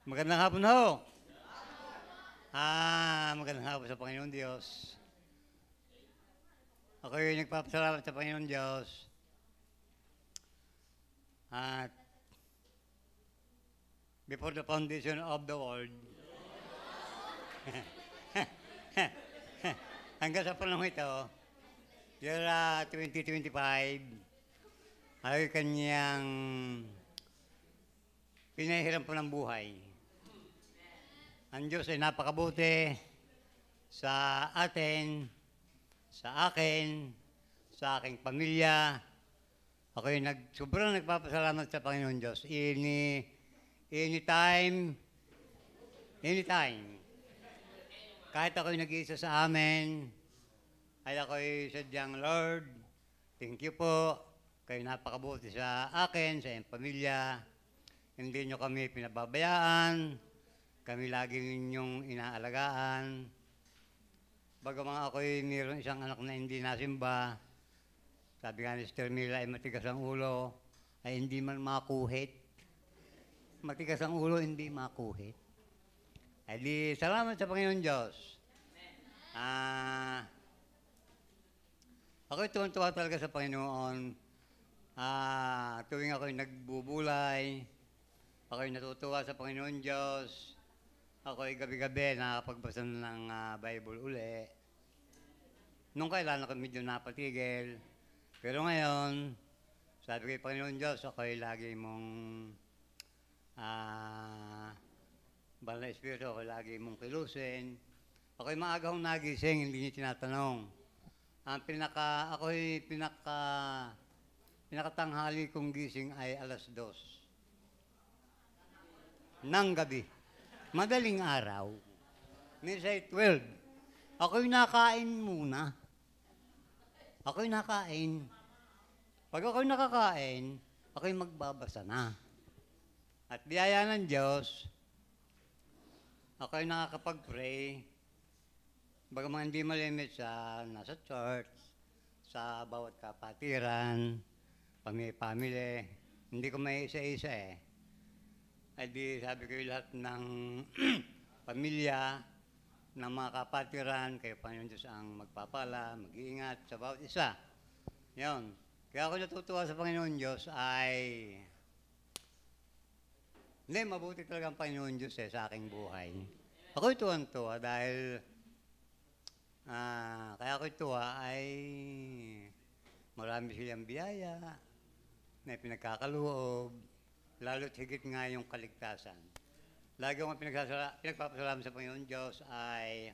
Magandang hapon ho. Magandang hapon sa Panginoon Diyos. Ako yung nagpapasalamat sa Panginoon Diyos. At before the foundation of the world, hanggang sa panahon ito, year 2025, ay kanyang pinahiram po ng buhay. Ang Diyos ay napakabuti sa atin, sa akin, sa aking pamilya. Ako ay sobrang nagpapasalamat sa Panginoon Diyos. Anytime, kahit ako'y nag-iisa sa amin, ay ako'y sadyang, Lord, thank you po. Kayo napakabuti sa akin, sa iyong pamilya. Hindi nyo kami pinababayaan. Kami lagi ninyong inaalagaan. Bagaman ako'y mayroon isang anak na hindi nasimba, sabi nga ni Sister Mila ay matigas ang ulo, ay hindi man makuhit. Matigas ang ulo, hindi makuhit. Ay di, salamat sa Panginoon Diyos. Ako'y tuwan-tuwa talaga sa Panginoon. Tuwing ako'y nagbubulay, ako'y natutuwa sa Panginoon Diyos. Ako'y gabi-gabi nakapagbasa ng Bible uli. Nung kailan ako medyo napatigil. Pero ngayon, sabi ko, Panginoon Diyos, ako'y lagi mong banal na Espiritu, ako'y lagi mong kilusin. Ako'y maagahong nagising, hindi niya tinatanong. Ako'y pinakatanghali kong gising ay 2:00 ng gabi. Madaling araw, minsan 12. Ako'y nakain muna. Ako'y nakain. Pag ako'y nakakain, ako'y magbabasa na. At biyaya ng Diyos, ako'y nakakapag-pray. Bagaman hindi malimit sa nasa church, sa bawat kapatiran, family, hindi ko may isa-isa eh. Ay di sabi ko yung lahat ng pamilya, ng mga kapatiran, kayo Panginoon Diyos ang magpapala, mag-iingat sa bawat isa. Yun. Kaya ako natutuwa sa Panginoon Diyos ay, hindi, mabuti talaga ang Panginoon Diyos sa aking buhay. Ako'y tuwan-tuwa dahil, kaya ako'y tuwa ay marami silang biyaya, may pinagkakaloob, lalo't higit nga yung kaligtasan. Lagi akong pinagpapasalamat sa Panginoon Diyos ay,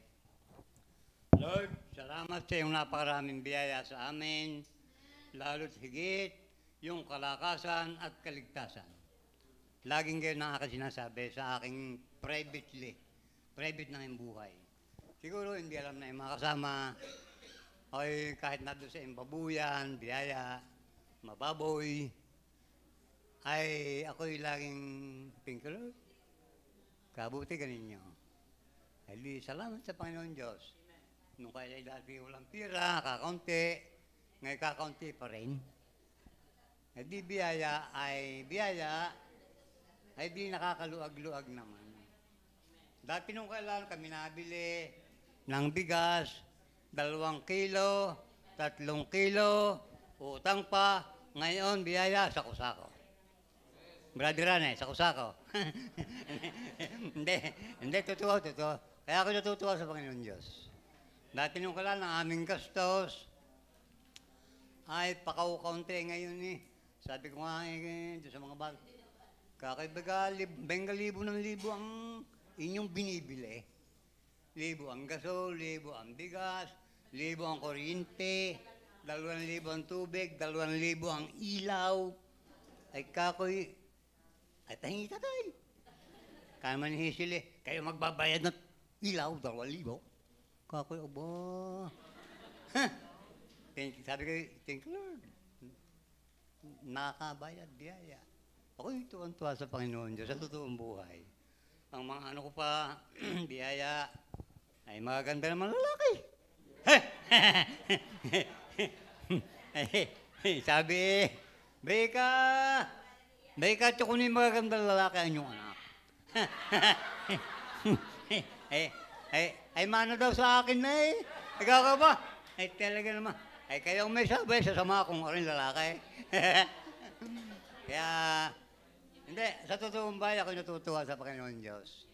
Lord, salamat sa iyong napakaraming biyaya sa amin, lalo't higit yung kalakasan at kaligtasan. Laging kayo na aking sinasabi sa aking private na yung buhay. Siguro hindi alam na yung mga kasama, ay kahit na doon sa iyong babuyan, biyaya, mababoy, ay ako'y laging thank you, Lord. Kabuti ganin nyo. Ay di, salamat sa Panginoon Diyos. Nung kaya dati walang pira, kakaunti, ngayon kakaunti pa rin. Ay di biyaya ay di nakakaluag-luag naman. Dati nung kailan kami nabili ng bigas, 2 kilo, 3 kilo, utang pa, ngayon biyaya, sako-sako. Brother Rane, sako-sako. Hindi, totoo. Kaya ako natutuwa sa Panginoon Diyos. Dati nung kailan, ang aming gastos ay pakaw-kaunti ngayon eh. Sabi ko nga sa mga bata, kakaibaga, 20,000 ang inyong binibili. 1,000 ang gasol, 1,000 ang bigas, 1,000 ang kuryente, 2,000 ang tubig, 2,000 ang ilaw. Ay kakoy, ay tahingi tatay. Kaya man hisili, kayo magbabayad ng ilaw, 2,000. Kakoy, aba. Sabi ko, thank you Lord. Nakakabayad, biyaya. Ako'y tuwan-tuwa sa Panginoon Diyos sa totoong buhay. Ang mga ano ko pa, biyaya, ay magaganda naman lalaki. Sabi, Beka, tukunin magaganda lalaki ang inyong anak. ay mano daw sa akin na eh. Ikaw ka ba? Ay talaga naman. Ay kayong may sabi, sasama akong rin lalaki. Kaya, hindi, sa totoong bahay ako natutuwa sa Panginoon Diyos.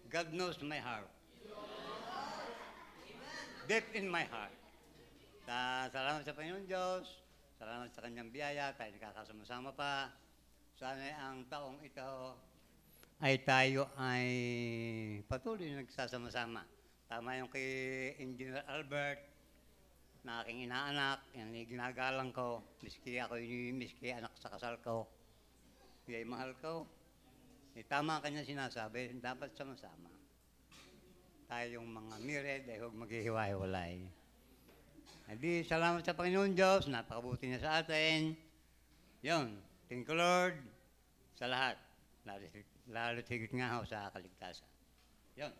God knows my heart. Deep in my heart. Salamat sa Panginoon Diyos. Salamat sa kanyang biyaya. Tayo nakakasama-sama pa. Sana ang taong ito ay tayo ay patuloy na nagsasama-sama. Tama yung kay Engineer Albert, na aking inaanak, yan yung ginagalang ko, miski ako yung miski anak sa kasal ko, yung mahal ko. Tama ang kanya sinasabi, dapat sama-sama. Tayong mga mired ay huwag maghihiwa-hiwalay. Hindi, salamat sa Panginoon Diyos, napakabuti niya sa atin. Yun, thank you Lord sa lahat. Lalo higit nga ho sa kaligtasan. Yun.